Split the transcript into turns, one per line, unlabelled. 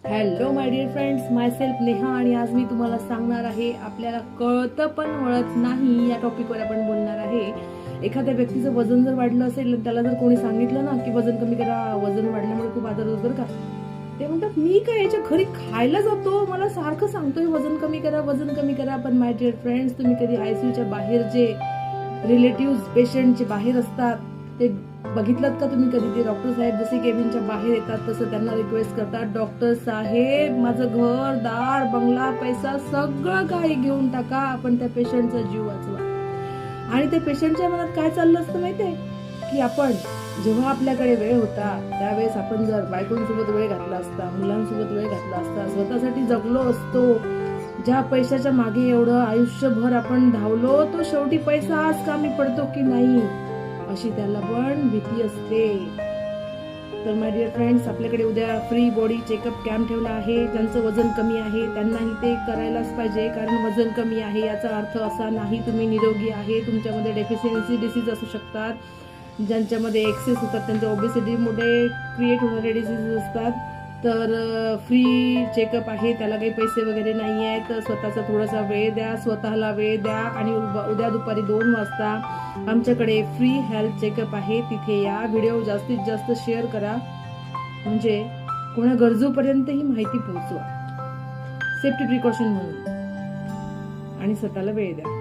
Hello my dear friends, myself Neha. आणि आज मी तुम्हाला सांगणार आहे, आपल्याला कळतं पण वळत नाही या टॉपिकवर आपण बोलणार आहे. एखाद्या व्यक्तीचं वजन जर वाढलं असेल, त्याला जर कोणी सांगितलं ना की वजन कमी करा, वजन वाढल्यामुळे खूप आजार होतो का, ते म्हणतात मी काय याच्या घरी खायला जातो, मला सारखं सांगतोय वजन कमी करा, वजन कमी करा. पण माय डिअर फ्रेंड्स, तुम्ही कधी आयसीयूच्या बाहेर जे रिलेटिव्ह पेशंटचे बाहेर असतात ते बघितलं का तुम्ही कधी? ते डॉक्टर साहेब जसे केबिनच्या बाहेर येतात तसं त्यांना रिक्वेस्ट करतात, डॉक्टर साहेब माझं घर दार बंगला पैसा सगळं काही घेऊन टाका, आपण त्या पेशंटचा जीव वाचवा. आणि त्या पेशंटच्या मनात काय चाललं असतं माहितीये की आपण जेव्हा आपल्याकडे वेळ होता त्यावेळेस आपण जर बायकोंसोबत वेळ घातला असता, मुलांसोबत वेळ घातला असता, स्वतःसाठी जगलो असतो, ज्या पैशाच्या मागे एवढं आयुष्यभर आपण धावलो, तो शेवटी पैसा आज कामी पडतो की नाही अशी त्याला पण भीती असते. तर माय डिअर फ्रेंड्स, आपल्याकडे उद्या फ्री बॉडी चेकअप कॅम्प ठेवला आहे. ज्यांचं वजन कमी आहे त्यांनाही ते करायलाच पाहिजे, कारण वजन कमी आहे याचा अर्थ असा नाही तुम्ही निरोगी आहे. तुमच्यामध्ये डेफिशियन्सी डिसीज असू शकतात, ज्यांच्यामध्ये एक्सेस होतात, त्यांच्या ओबेसिटीमुळे क्रिएट होणारे डिसीज असतात. तर फ्री चेकअप आहे, त्याला काही पैसे वगैरे नाही आहेत. तर स्वतःचा थोडासा वेळ द्या, स्वतःला वेळ द्या. आणि उद्या दुपारी 2 वाजता आमच्याकडे फ्री हेल्थ चेकअप आहे, तिथे या. व्हिडिओ जास्तीत जास्त शेअर करा, म्हणजे कोणा गरजूपर्यंत ही माहिती पोहोचवा, सेफ्टी प्रिकॉशन म्हणून. आणि स्वतःला वेळ द्या.